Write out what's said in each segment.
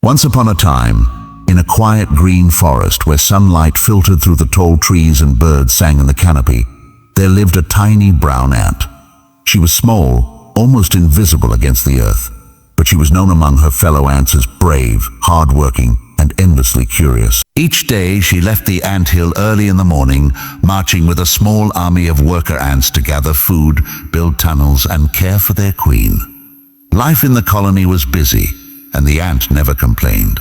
Once upon a time, in a quiet green forest where sunlight filtered through the tall trees and birds sang in the canopy, there lived a tiny brown ant. She was small, almost invisible against the earth, but she was known among her fellow ants as brave, hardworking, and endlessly curious. Each day she left the anthill early in the morning, marching with a small army of worker ants to gather food, build tunnels, and care for their queen. Life in the colony was busy, and the ant never complained.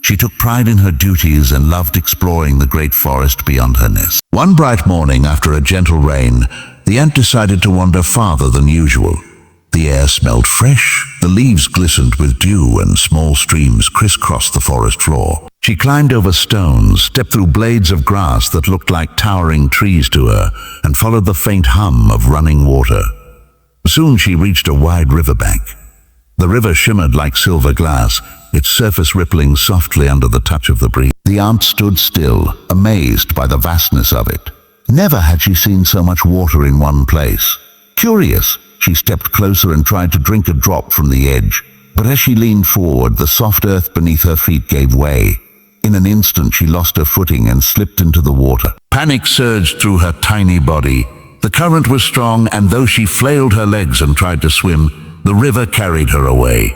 She took pride in her duties and loved exploring the great forest beyond her nest. One bright morning after a gentle rain, the ant decided to wander farther than usual. The air smelled fresh, the leaves glistened with dew, and small streams crisscrossed the forest floor. She climbed over stones, stepped through blades of grass that looked like towering trees to her, and followed the faint hum of running water. Soon she reached a wide riverbank. The river shimmered like silver glass, its surface rippling softly under the touch of the breeze. The ant stood still, amazed by the vastness of it. Never had she seen so much water in one place. Curious, she stepped closer and tried to drink a drop from the edge. But as she leaned forward, the soft earth beneath her feet gave way. In an instant, she lost her footing and slipped into the water. Panic surged through her tiny body. The current was strong, and though she flailed her legs and tried to swim, the river carried her away.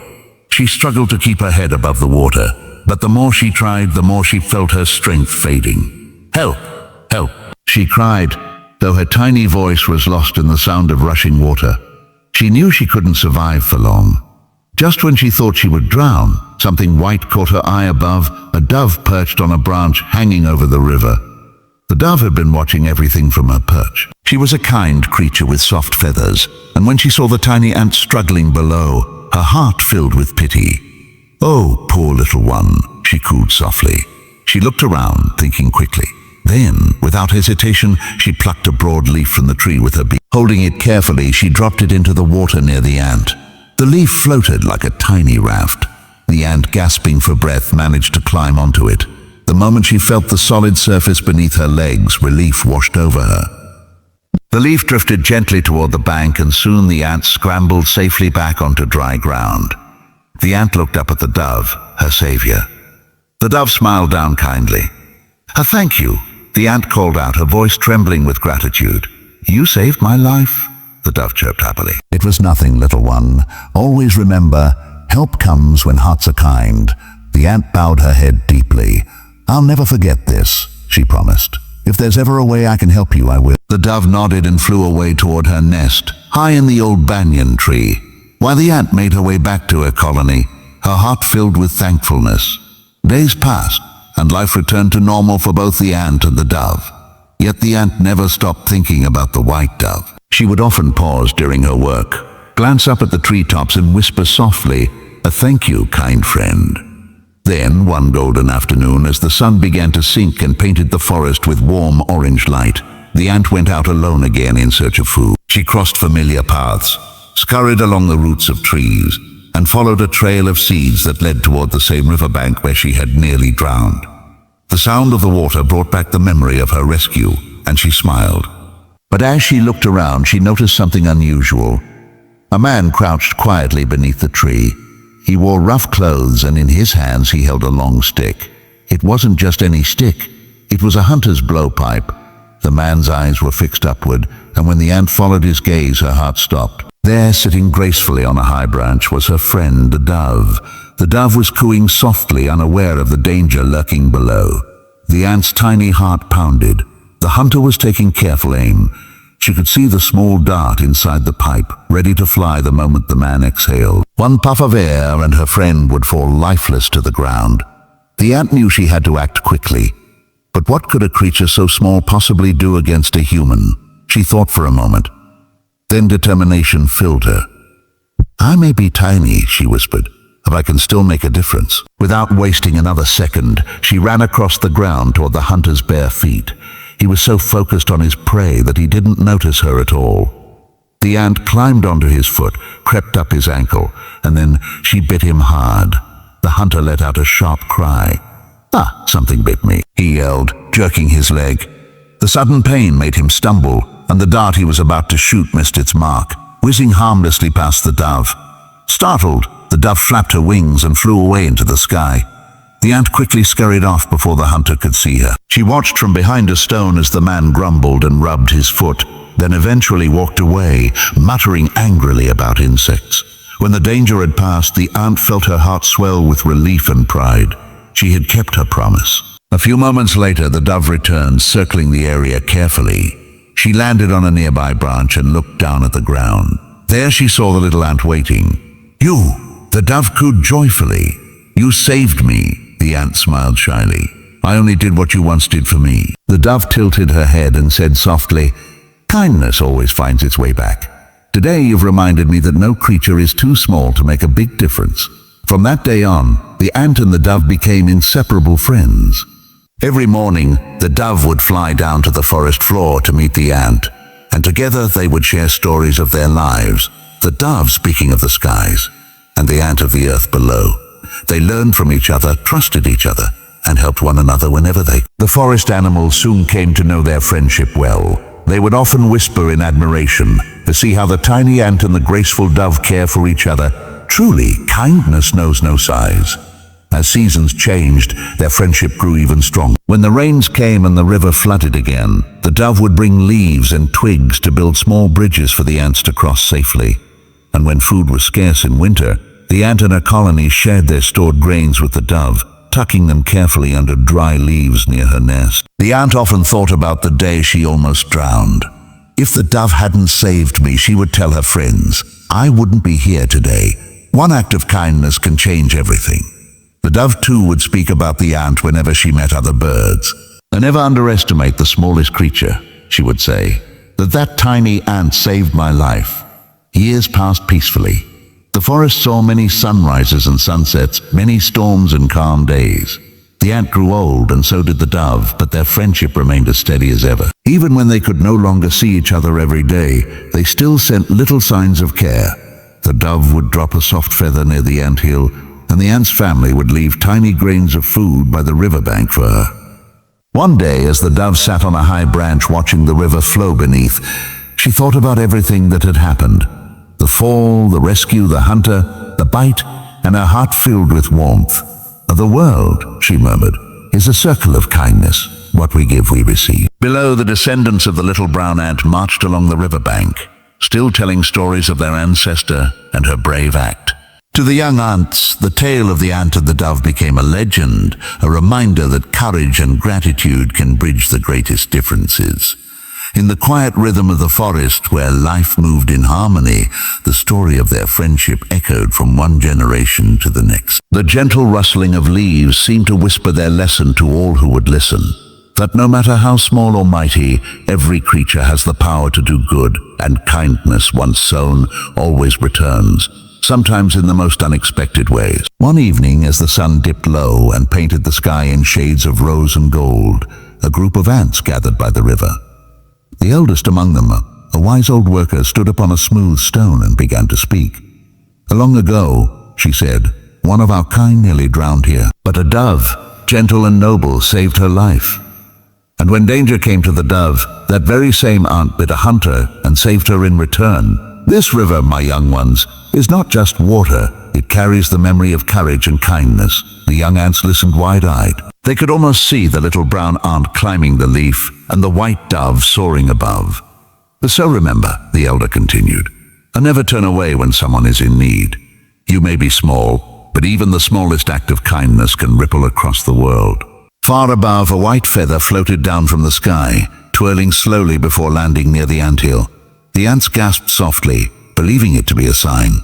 She struggled to keep her head above the water, but the more she tried, the more she felt her strength fading. "Help! Help!" she cried, though her tiny voice was lost in the sound of rushing water. She knew she couldn't survive for long. Just when she thought she would drown, something white caught her eye above, a dove perched on a branch hanging over the river. The dove had been watching everything from her perch. She was a kind creature with soft feathers, and when she saw the tiny ant struggling below, her heart filled with pity. "Oh, poor little one," she cooed softly. She looked around, thinking quickly. Then, without hesitation, she plucked a broad leaf from the tree with her beak. Holding it carefully, she dropped it into the water near the ant. The leaf floated like a tiny raft. The ant, gasping for breath, managed to climb onto it. The moment she felt the solid surface beneath her legs, relief washed over her. The leaf drifted gently toward the bank, and soon the ant scrambled safely back onto dry ground. The ant looked up at the dove, her savior. The dove smiled down kindly. "Thank you," the ant called out, her voice trembling with gratitude. "You saved my life," the dove chirped happily. "It was nothing, little one. Always remember, help comes when hearts are kind." The ant bowed her head deeply. "I'll never forget this," she promised. "If there's ever a way I can help you, I will." The dove nodded and flew away toward her nest, high in the old banyan tree. While the ant made her way back to her colony, her heart filled with thankfulness. Days passed, and life returned to normal for both the ant and the dove. Yet the ant never stopped thinking about the white dove. She would often pause during her work, glance up at the treetops and whisper softly, "A thank you, kind friend." Then, one golden afternoon, as the sun began to sink and painted the forest with warm orange light, the ant went out alone again in search of food. She crossed familiar paths, scurried along the roots of trees, and followed a trail of seeds that led toward the same riverbank where she had nearly drowned. The sound of the water brought back the memory of her rescue, and she smiled. But as she looked around, she noticed something unusual. A man crouched quietly beneath the tree. He wore rough clothes, and in his hands he held a long stick. It wasn't just any stick. It was a hunter's blowpipe. The man's eyes were fixed upward, and when the ant followed his gaze, her heart stopped. There, sitting gracefully on a high branch, was her friend, the dove. The dove was cooing softly, unaware of the danger lurking below. The ant's tiny heart pounded. The hunter was taking careful aim. She could see the small dart inside the pipe, ready to fly the moment the man exhaled. One puff of air and her friend would fall lifeless to the ground. The ant knew she had to act quickly. But what could a creature so small possibly do against a human? She thought for a moment. Then determination filled her. "I may be tiny," she whispered, "but I can still make a difference." Without wasting another second, she ran across the ground toward the hunter's bare feet. He was so focused on his prey that he didn't notice her at all. The ant climbed onto his foot, crept up his ankle, and then she bit him hard. The hunter let out a sharp cry. "Ah, something bit me," he yelled, jerking his leg. The sudden pain made him stumble, and the dart he was about to shoot missed its mark, whizzing harmlessly past the dove. Startled, The dove flapped her wings and flew away into the sky. The ant quickly scurried off before the hunter could see her. She watched from behind a stone as the man grumbled and rubbed his foot, then eventually walked away, muttering angrily about insects. When the danger had passed, the ant felt her heart swell with relief and pride. She had kept her promise. A few moments later, the dove returned, circling the area carefully. She landed on a nearby branch and looked down at the ground. There she saw the little ant waiting. "You!" The dove cooed joyfully. "You saved me." The ant smiled shyly. "I only did what you once did for me." The dove tilted her head and said softly, "Kindness always finds its way back. Today you've reminded me that no creature is too small to make a big difference." From that day on, the ant and the dove became inseparable friends. Every morning, the dove would fly down to the forest floor to meet the ant, and together they would share stories of their lives, the dove speaking of the skies, and the ant of the earth below. They learned from each other, trusted each other, and helped one another whenever they... The forest animals soon came to know their friendship well. They would often whisper in admiration to see how the tiny ant and the graceful dove care for each other. Truly, kindness knows no size. As seasons changed, their friendship grew even stronger. When the rains came and the river flooded again, the dove would bring leaves and twigs to build small bridges for the ants to cross safely. And when food was scarce in winter, the ant and her colony shared their stored grains with the dove, tucking them carefully under dry leaves near her nest. The ant often thought about the day she almost drowned. If the dove hadn't saved me, she would tell her friends, I wouldn't be here today. One act of kindness can change everything. The dove too would speak about the ant whenever she met other birds. "I never underestimate the smallest creature," she would say. That tiny ant saved my life." Years passed peacefully. The forest saw many sunrises and sunsets, many storms and calm days. The ant grew old, and so did the dove, but their friendship remained as steady as ever. Even when they could no longer see each other every day, they still sent little signs of care. The dove would drop a soft feather near the anthill, and the ant's family would leave tiny grains of food by the riverbank for her. One day, as the dove sat on a high branch watching the river flow beneath, she thought about everything that had happened. The fall, the rescue, the hunter, the bite, and her heart filled with warmth. "The world," she murmured, "is a circle of kindness. What we give, we receive." Below, the descendants of the little brown ant marched along the riverbank, still telling stories of their ancestor and her brave act. To the young ants, the tale of the ant and the dove became a legend, a reminder that courage and gratitude can bridge the greatest differences. In the quiet rhythm of the forest, where life moved in harmony, the story of their friendship echoed from one generation to the next. The gentle rustling of leaves seemed to whisper their lesson to all who would listen, that no matter how small or mighty, every creature has the power to do good, and kindness, once sown, always returns, sometimes in the most unexpected ways. One evening, as the sun dipped low and painted the sky in shades of rose and gold, a group of ants gathered by the river. The eldest among them, a wise old worker, stood upon a smooth stone and began to speak. "Long ago," she said, "one of our kind nearly drowned here, but a dove, gentle and noble, saved her life. And when danger came to the dove, that very same ant bit a hunter and saved her in return. This river, my young ones, is not just water. It carries the memory of courage and kindness." The young ants listened wide-eyed. They could almost see the little brown ant climbing the leaf and the white dove soaring above. "So remember," the elder continued, "never turn away when someone is in need. You may be small, but even the smallest act of kindness can ripple across the world." Far above, a white feather floated down from the sky, twirling slowly before landing near the anthill. The ants gasped softly, believing it to be a sign.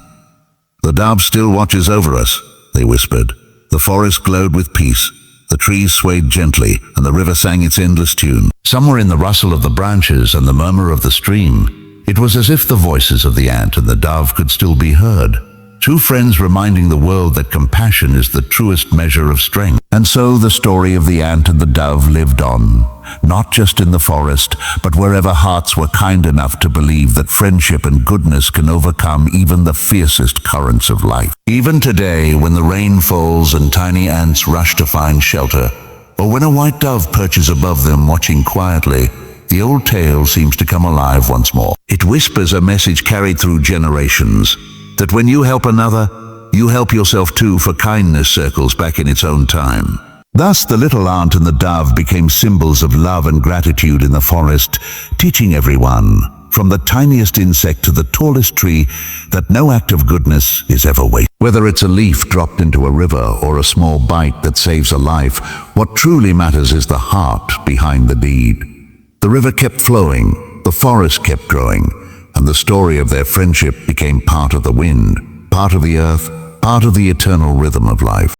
"The dove still watches over us," they whispered. The forest glowed with peace. The trees swayed gently, and the river sang its endless tune. Somewhere in the rustle of the branches and the murmur of the stream, it was as if the voices of the ant and the dove could still be heard. Two friends reminding the world that compassion is the truest measure of strength. And so the story of the ant and the dove lived on, not just in the forest, but wherever hearts were kind enough to believe that friendship and goodness can overcome even the fiercest currents of life. Even today, when the rain falls and tiny ants rush to find shelter, or when a white dove perches above them watching quietly, the old tale seems to come alive once more. It whispers a message carried through generations, that when you help another, you help yourself too, for kindness circles back in its own time. Thus, the little ant and the dove became symbols of love and gratitude in the forest, teaching everyone, from the tiniest insect to the tallest tree, that no act of goodness is ever wasted. Whether it's a leaf dropped into a river or a small bite that saves a life, what truly matters is the heart behind the deed. The river kept flowing, the forest kept growing, and the story of their friendship became part of the wind, part of the earth, part of the eternal rhythm of life.